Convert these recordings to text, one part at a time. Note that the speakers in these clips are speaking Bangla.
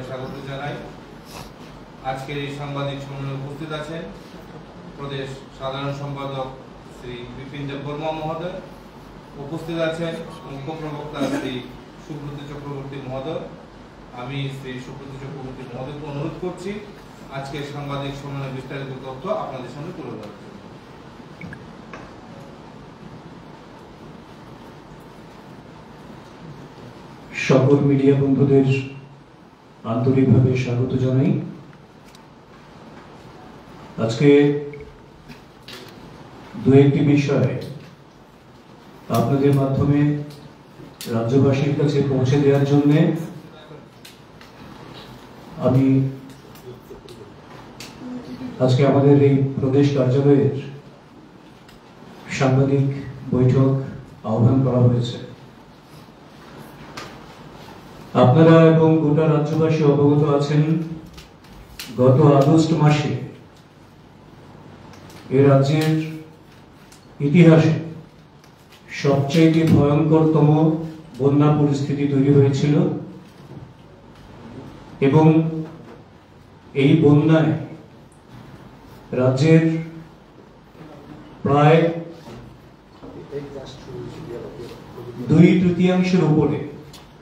স্বাগত জানাই। আজকের এই সাংবাদিক সম্মেলনে উপস্থিত আছেন প্রদেশ সাধারণ সম্পাদক শ্রী বিপিন দেববর্মা মহোদয়, উপস্থিত আছেন মুখ্য প্রবক্তা শ্রী সুব্রত চক্রবর্তী মহোদয়। আমি শ্রী সুব্রত চক্রবর্তী মহোদয়কে অনুরোধ করছি আজকের সাংবাদিক সম্মেলনের বিস্তারিত তথ্য আপনাদের সামনে তুলে ধরার জন্য। সকল মিডিয়া বন্ধুদের আন্তরিকভাবে স্বাগত জানাই। আজকে দু একটি বিষয় আপনাদের মাধ্যমে রাজ্যবাসীর কাছে পৌঁছে দেওয়ার জন্য আমি আজকে আমাদের এই প্রদেশ কার্যালয়ের সাংবাদিক বৈঠক আহ্বান করা হয়েছে। আপনারা এবং গোটা রাজ্যবাসী অবগত আছেন, গত আগস্ট মাসে এ রাজ্যের ইতিহাসে সবচেয়ে ভয়ঙ্করতম বন্যা পরিস্থিতি তৈরি হয়েছিল এবং এই বন্যায় রাজ্যের প্রায় 2/3 উপরে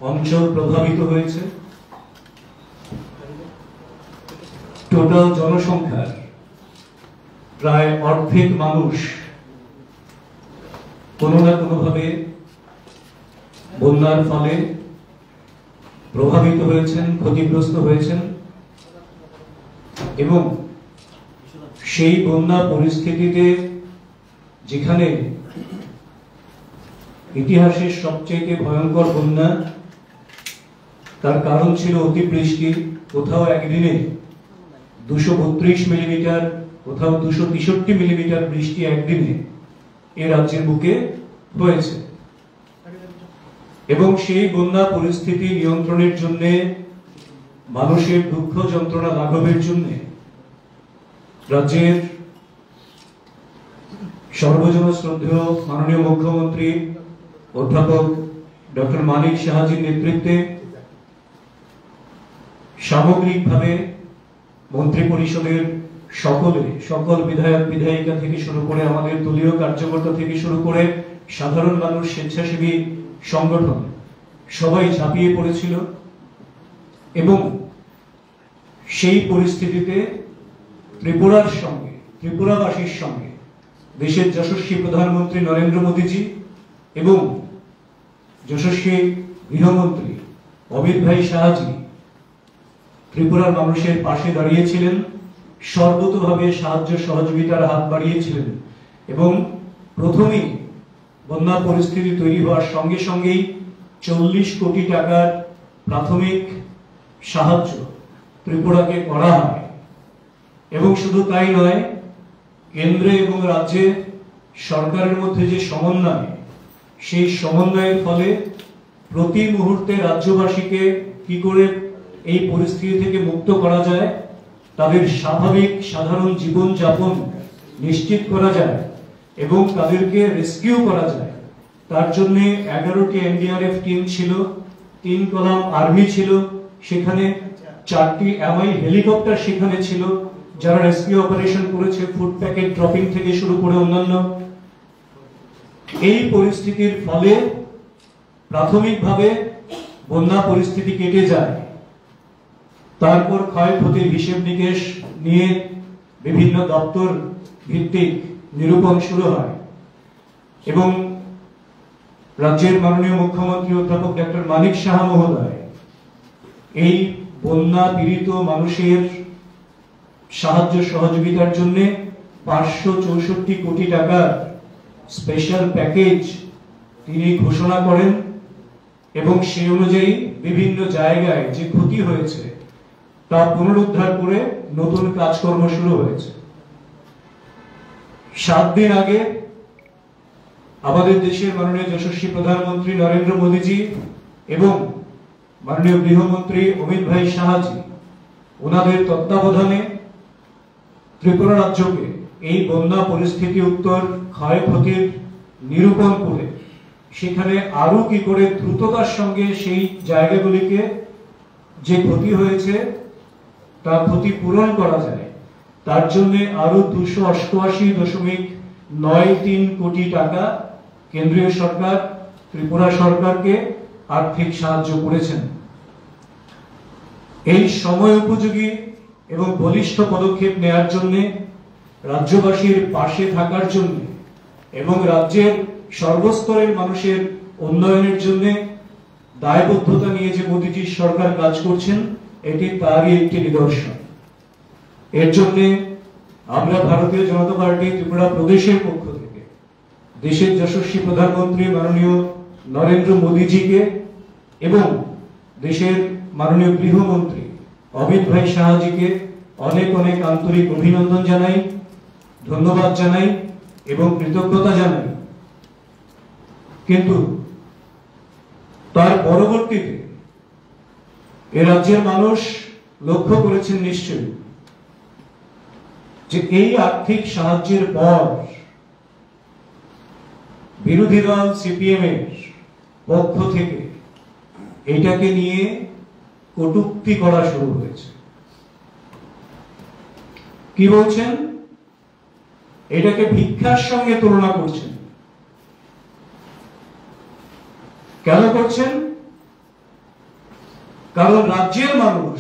অঞ্চল প্রভাবিত হয়েছে। টোটাল জনসংখ্যার প্রায় অর্ধেক মানুষ কোনো না কোনোভাবে বন্যার ফলে প্রভাবিত হয়েছেন, ক্ষতিগ্রস্ত হয়েছেন এবং সেই বন্যা পরিস্থিতিতে যেখানে ইতিহাসের সবচেয়ে ভয়ঙ্কর বন্যা, তার কারণ ছিল অতিবৃষ্টি। কোথাও একদিনে 232 মিলিমিটার, কোথাও 263 মিলিমিটার বৃষ্টি একদিনে এ রাজ্যের বুকে হয়েছে এবং সেই বন্যা পরিস্থিতি নিয়ন্ত্রণের জন্য, মানুষের দুঃখ যন্ত্রণা লাঘবের জন্য রাজ্যের সর্বজন শ্রদ্ধেয় মাননীয় মুখ্যমন্ত্রী অধ্যাপক ডক্টর মানিক সাহাজির নেতৃত্বে সামগ্রিকভাবে মন্ত্রী পরিষদের সকল বিধায়ক বিধায়িকা থেকে শুরু করে আমাদের দলীয় কার্যকর্তা থেকে শুরু করে সাধারণ মানুষ, স্বেচ্ছাসেবী সংগঠন সবাই ঝাঁপিয়ে পড়েছিল এবং সেই পরিস্থিতিতে ত্রিপুরাবাসীর সঙ্গে দেশের যশস্বী প্রধানমন্ত্রী নরেন্দ্র মোদীজি এবং যশস্বী গৃহমন্ত্রী অমিত ভাই শাহজি ত্রিপুরার মানুষের পাশে দাঁড়িয়েছিলেন, সর্বতোভাবে সাহায্য সহযোগিতার হাত বাড়িয়েছিলেন এবং প্রথমেই বন্যা পরিস্থিতি তৈরি হওয়ার সঙ্গে সঙ্গেই 40 কোটি টাকার প্রাথমিক সাহায্য ত্রিপুরাকে করা হয় এবং শুধু তাই নয়, কেন্দ্রে এবং রাজ্যে সরকারের মধ্যে যে সমন্বয়, সেই সমন্বয়ের ফলে প্রতি মুহূর্তে রাজ্যবাসীকে কি করে এই পরিস্থিতি থেকে মুক্ত করা যায়, তাদের স্বাভাবিক সাধারণ জীবন যাপন নিশ্চিত করা যায় এবং তাদেরকে রেস্কিউ করা যায়, তার জন্য 11টি এনডিআরএফ টিম ছিল, 3 কলাম আর্মি ছিল, সেখানে 4টি এমআই হেলিকপ্টার সেখানে ছিল যারা রেস্কিউ অপারেশন করেছে, ফুড প্যাকেট ড্রপিং থেকে শুরু করে অন্যান্য। এই পরিস্থিতির ফলে প্রাথমিকভাবে বন্যা পরিস্থিতি কেটে যায়। তারপর ক্ষয়ক্ষতির হিসেব নিকেশ নিয়ে বিভিন্ন দপ্তর ভিত্তিক নিরূপণ শুরু হয় এবং রাজ্যের মাননীয় মুখ্যমন্ত্রী অধ্যাপক ডক্টর মানিক সাহা মহোদয় এই বন্যা পীড়িত মানুষের সাহায্য সহযোগিতার জন্য 564 কোটি টাকার স্পেশাল প্যাকেজ তিনি ঘোষণা করেন এবং সেই অনুযায়ী বিভিন্ন জায়গায় যে ক্ষতি হয়েছে তা পুনরুদ্ধার করে নতুন কাজকর্ম শুরু হয়েছে। 7 দিন আগে আমাদের দেশের মাননীয় যশস্বী প্রধানমন্ত্রী নরেন্দ্র মোদীজি এবং মাননীয় গৃহমন্ত্রী অমিত ভাই শাহজি ওনাদের তত্ত্বাবধানে ত্রিপুরা রাজ্যকে এই বন্যা পরিস্থিতি উত্তর ক্ষয়ক্ষতির নিরূপণ করে সেখানে আরো কি করে দ্রুততার সঙ্গে সেই জায়গাগুলিকে যে ক্ষতি হয়েছে তার ক্ষতিপূরণ করা যায়, তার জন্য আরো 288.93 কোটি টাকা কেন্দ্রীয় সরকার ত্রিপুরা সরকারকে আর্থিক সাহায্য করেছেন। এই সময় উপযোগী এবং বলিষ্ঠ পদক্ষেপ নেওয়ার জন্য, রাজ্যবাসীর পাশে থাকার জন্য এবং রাজ্যের সর্বস্তরের মানুষের উন্নয়নের জন্য দায়বদ্ধতা নিয়ে যে মোদীজির সরকার কাজ করছেন, এটি তারই একটি নিদর্শন। এর জন্য আমরা ভারতীয় জনতা পার্টি ত্রিপুরা প্রদেশের পক্ষ থেকে দেশের যশস্বী প্রধানমন্ত্রী মাননীয় নরেন্দ্র মোদীজিকে এবং দেশের মাননীয় গৃহমন্ত্রী অমিত ভাই শাহজিকে অনেক অনেক আন্তরিক অভিনন্দন জানাই, ধন্যবাদ জানাই এবং কৃতজ্ঞতা জানাই। কিন্তু তার পরবর্তীতে এ রাজ্যের মানুষ লক্ষ্য করেছেন নিশ্চয়ই যে এই আর্থিক সাহায্যের পর বিরোধী দল সিপিএম এর পক্ষ থেকে এটাকে নিয়ে কটূক্তি করা শুরু হয়েছে। কি বলছেন? এটাকে ভিক্ষার সঙ্গে তুলনা করছেন। কেন করছেন? কারণ রাজ্যের মানুষ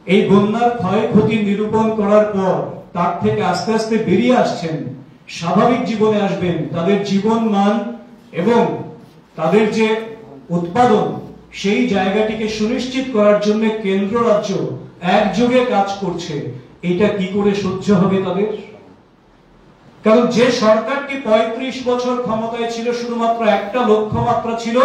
এই বন্যার ক্ষয়ক্ষতি নিরূপণ করার পর তার থেকে আস্তে আস্তে বেরিয়ে আসছেন, স্বাভাবিক জীবনে আসবেন, তাদের জীবন মান এবং তাদের যে উৎপাদন সেই জায়গাটিকে সুনিশ্চিত করার জন্য কেন্দ্র রাজ্য একযোগে কাজ করছে। এটা কি করে সহ্য হবে তাদের? কারণ যে সরকারটি 35 বছর ক্ষমতায় ছিল, শুধুমাত্র একটা লক্ষ্যমাত্রা ছিল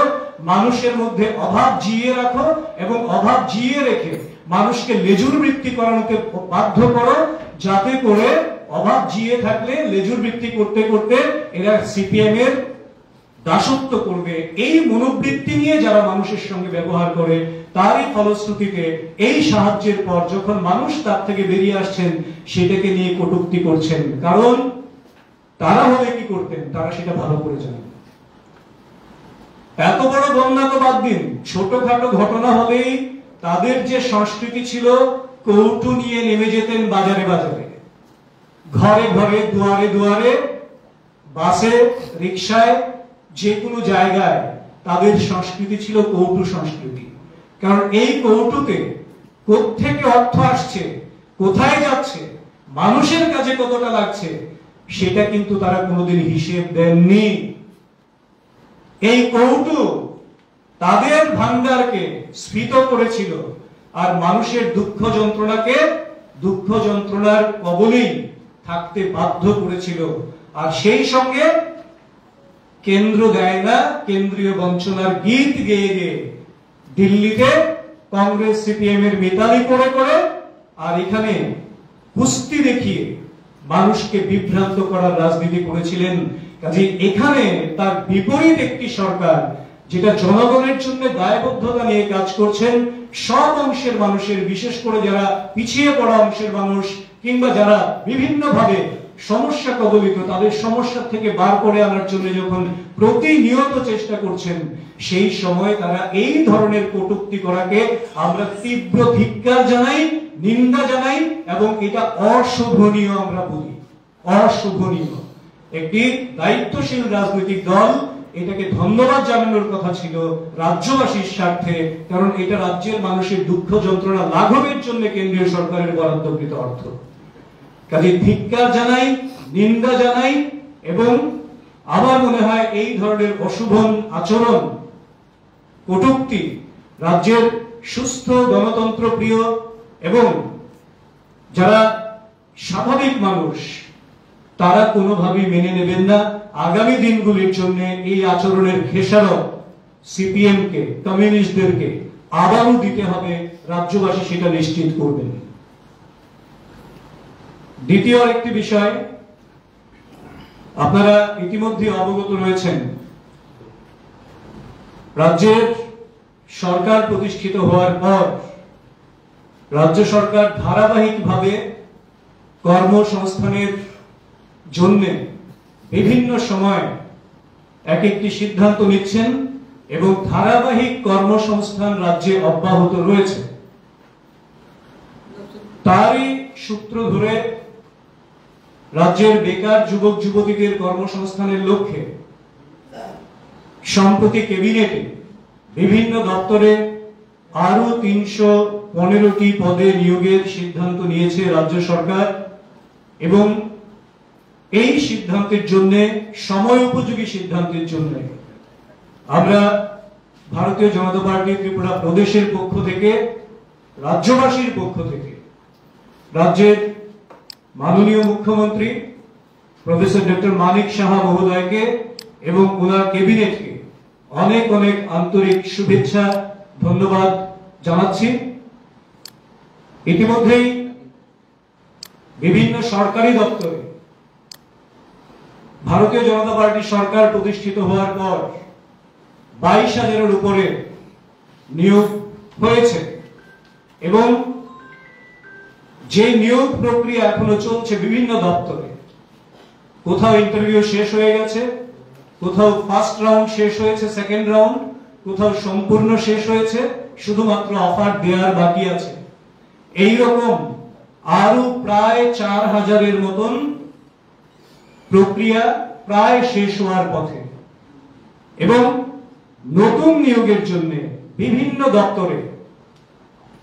মানুষের মধ্যে অভাব জিইয়ে রাখো এবং অভাব জিইয়ে রেখে মানুষকে লেজুর বৃত্তি করানোকে বাধ্য করো, যাতে করে অভাব জিইয়ে থাকলে লেজুর বৃত্তি করতে করতে এরা সিপিএম এর দাসত্ব করবে। এই মনোবৃত্তি নিয়ে যারা মানুষের সঙ্গে ব্যবহার করে, তারই ফলশ্রুতিতে এই সাহায্যের পর যখন মানুষ তার থেকে বেরিয়ে আসছেন, সেটাকে নিয়ে কটূক্তি করছেন। কারণ তারা হলে কি করতেন, তারা সেটা ভালো করে জানেন। এত বড় বন্যা তো বাদ দিন, ছোটখাটো ঘটনা হলেই তাদের যে সংস্কৃতি ছিল, কৌটু নিয়ে নেমে যেতেন বাজারে বাজারে, ঘরে ঘরে, দুয়ারে দুয়ারে, বাসে, রিকশায়, যে কোনো জায়গায় তাদের সংস্কৃতি ছিল কৌটু সংস্কৃতি। কারণ এই কৌটুতে কোত্থেকে অর্থ আসছে, কোথায় যাচ্ছে, মানুষের কাছে কতটা লাগছে, সেটা কিন্তু তারা কোনোদিন হিসেব দেননি। এই কৌটু তাদের ভান্ডারকে স্ফীত করেছিল আর মানুষের দুঃখ যন্ত্রণাকে দুঃখ যন্ত্রণার কবলেই থাকতে বাধ্য করেছিল। আর সেই সঙ্গে কেন্দ্র দেয় না, কেন্দ্রীয় বঞ্চনার গীত গেয়ে গেয়ে দিল্লিতে কংগ্রেস সিপিএম এর মিতালি করে করে আর এখানে কুস্তি দেখিয়ে মানুষকে বিভ্রান্ত করার রাজনীতি করেছিলেন। কাজে এখানে তার বিপরীত একটি সরকার, যেটা জনগণের জন্য দায়বদ্ধতা নিয়ে কাজ করছেন, সব অংশের মানুষের, বিশেষ করে যারা পিছিয়ে পড়া অংশের মানুষ কিংবা যারা বিভিন্ন ভাবে সমস্যা কবলিত, তাদের সমস্যা থেকে বার করে আনার জন্য যখন প্রতিনিয়ত চেষ্টা করছেন, সেই সময় তারা এই ধরনের কটূক্তি করাকে আমরা তীব্র ধিক্কার জানাই, নিন্দা জানাই এবং এটা অশোভনীয় আমরা বলি, অশোভনীয়। একটি দায়িত্বশীল রাজনৈতিক দল এটাকে ধন্যবাদ জানানোর কথা ছিল রাজ্যবাসীর স্বার্থে, কারণ এটা রাজ্যের মানুষের দুঃখ যন্ত্রণা লাঘবের জন্য কেন্দ্রীয় সরকারের বরাদ্দকৃত অর্থ। কাজে ধিক্কার জানাই, নিন্দা জানাই এবং আমার মনে হয় এই ধরনের অশুভন আচরণ, কটূক্তি রাজ্যের সুস্থ গণতন্ত্র প্রিয় এবং যারা স্বাভাবিক মানুষ তারা কোনোভাবেই মেনে নেবেন না। আগামী দিনগুলির জন্য এই আচরণের খেসারত সিপিএম কে, কমিউনিস্টদেরকে আবারও দিতে হবে, রাজ্যবাসী সেটা নিশ্চিত করবেন। দ্বিতীয় আরেকটি বিষয়, আপনারা ইতিমধ্যে অবগত রয়েছেন, রাজ্যের সরকার প্রতিষ্ঠিত হওয়ার পর রাজ্য সরকার ধারাবাহিকভাবে কর্মসংস্থানের জন্য বিভিন্ন সময় এক একটি সিদ্ধান্ত নিচ্ছেন এবং ধারাবাহিক কর্মসংস্থান রাজ্যে অব্যাহত রয়েছে। তারই সূত্র ধরে রাজ্যের বেকার যুবক যুবতীদের কর্মসংস্থানের লক্ষ্যে সম্প্রতি ক্যাবিনেটে বিভিন্ন দপ্তরে আরো 315টি পদে নিয়োগের সিদ্ধান্ত নিয়েছে রাজ্য সরকার এবং এই সিদ্ধান্তের জন্য, সময় উপযোগী সিদ্ধান্তের জন্য আমরা ভারতীয় জনতা পার্টি ত্রিপুরা প্রদেশের পক্ষ থেকে, রাজ্যবাসীর পক্ষ থেকে রাজ্যের মাননীয় মুখ্যমন্ত্রী প্রফেসর ডক্টর মানিক সাহা মহোদয়কে এবং ওনার ক্যাবিনেটকে অনেক অনেক আন্তরিক শুভেচ্ছা, ধন্যবাদ জানাচ্ছি। ইতিমধ্যেই বিভিন্ন সরকারি দপ্তরে ভারতীয় জনতা পার্টি সরকার প্রতিষ্ঠিত হওয়ার পর 22,000-এর উপরে নিয়োগ হয়েছে এবং যে নিয়োগ প্রক্রিয়া এখনো চলছে বিভিন্ন দপ্তরে, কোথাও ইন্টারভিউ শেষ হয়ে গেছে, কোথাও ফার্স্ট রাউন্ড শেষ হয়েছে, সেকেন্ড রাউন্ড কোথাও সম্পূর্ণ শেষ হয়েছে, শুধুমাত্র অফার দেওয়ার বাকি আছে। এই রকম আরো প্রায় 4,000-এর মতন প্রক্রিয়া প্রায় শেষ হওয়ার পথে এবং নতুন নিয়োগের জন্য বিভিন্ন দপ্তরে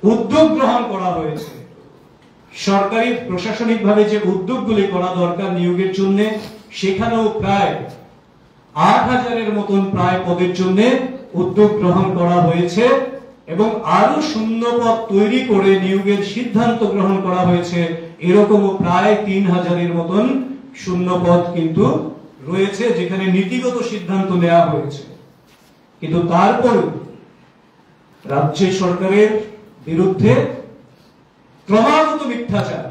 উদ্যোগ গ্রহণ করা হয়েছে। সরকারি প্রশাসনিকভাবে যে উদ্যোগগুলি করা দরকার নিয়োগের জন্য, সেখানেও প্রায় 8,000-এর মতন প্রায় পদের জন্য উদ্যোগ গ্রহণ করা হয়েছে এবং আরো শূন্য পদ তৈরি করে নিয়োগের সিদ্ধান্ত গ্রহণ করা হয়েছে। এরকমও প্রায় 3,000-এর মতন শূন্য পদ কিন্তু রয়েছে, যেখানে নীতিগত সিদ্ধান্ত নেওয়া হয়েছে। কিন্তু তারপর রাজ্য সরকারের বিরুদ্ধে ক্রমাগত মিথ্যাচার,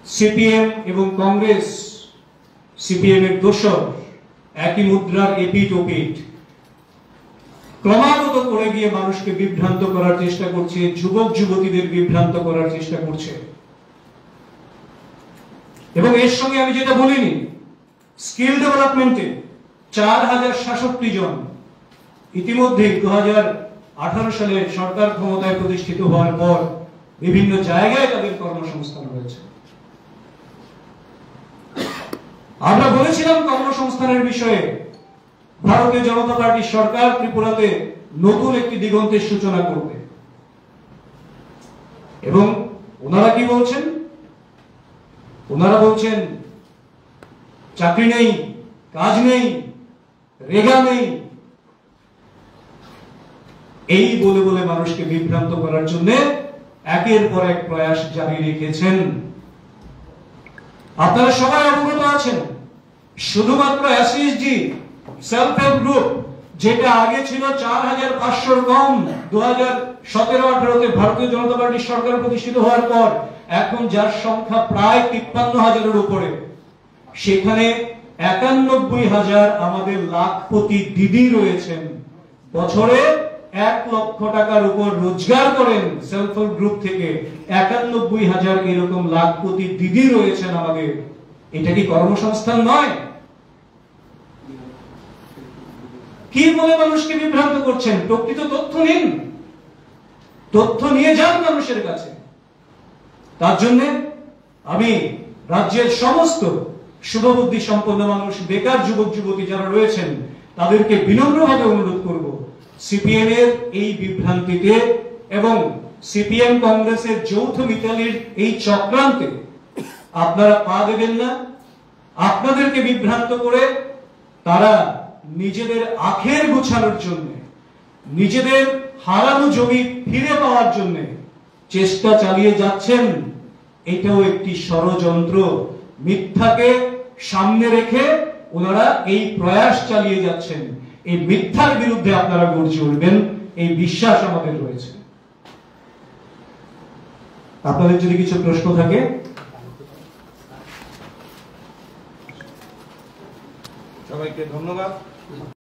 সিপিএম এবং কংগ্রেস, সিপিএম এর দোসর, একই মুদ্রার এপিঠ ওপিঠ, ক্রমাগত করে গিয়ে মানুষকে বিভ্রান্ত করার চেষ্টা করছে, যুবক যুবতীদের বিভ্রান্ত করার চেষ্টা করছে। এবং এর সঙ্গে আমি যেটা বলিনি, স্কিল ডেভেলপমেন্টে 4,066 জন ইতিমধ্যে 2018 সালে সরকার ক্ষমতায় প্রতিষ্ঠিত হওয়ার পর বিভিন্ন জায়গায় তাদের কর্মসংস্থান হয়েছে। আমরা বলেছিলাম কর্মসংস্থানের বিষয়ে ভারতীয় জনতা পার্টি সরকার ত্রিপুরাতে নতুন একটি দিগন্তের সূচনা করবে এবং ওনারা কি বলছেন? ওনারা বলছেন চাকরি নেই, কাজ নেই, রেগা নেই, এই বলে বলে মানুষকে বিভ্রান্ত করার জন্য একের পর এক প্রয়াস জারি রেখেছেন। আপনারা সবাই অবগত আছেন, শুধুমাত্র এসএসজি সেলফ হেল্প গ্রুপ, যেটা আগে ছিল 4,500 কম 2017-18-তে ভারতীয় জনতা পার্টি সরকার প্রতিষ্ঠিত হওয়ার পর, এখন যার সংখ্যা প্রায় 53,000-এর উপরে, সেখানে 91,000 আমাদের লাখপতি দিদি রয়েছেন। বছরে 1 লক্ষ টাকার উপর রোজগার করেন সেলফ হেল্প গ্রুপ থেকে। 91,000 এরকম লাখপতি দিদি রয়েছেন আমাদের। এটা কি কর্মসংস্থান নয়? কি বলে মানুষকে বিভ্রান্ত করছেন? প্রকৃত তথ্য নিন, তথ্য নিয়ে যান মানুষের কাছে। তার জন্য আমি রাজ্যের সমস্ত শুভবুদ্ধি সম্পন্ন মানুষ, বেকার যুবক যুবতী যারা রয়েছেন, তাদেরকে বিনম্রভাবে অনুরোধ করব, সিপিএম এর এই বিভ্রান্তিতে এবং সিপিএম কংগ্রেসের যৌথ মিতালির এই চক্রান্তে আপনারা পা দেবেন না। আপনাদেরকে বিভ্রান্ত করে তারা নিজেদের আখের গোছানোর জন্য, নিজেদের হারানো জমি ফিরে পাওয়ার জন্য চেষ্টা চালিয়ে যাচ্ছেন। এটাও একটি ষড়যন্ত্র। মিথ্যাকে সামনে রেখে ওনারা এই প্রয়াস চালিয়ে যাচ্ছেন। এই মিথ্যার বিরুদ্ধে আপনারা গর্জে উঠবেন, এই বিশ্বাস আমাদের রয়েছে। আপনাদের যদি কিছু প্রশ্ন থাকে। সবাইকে ধন্যবাদ।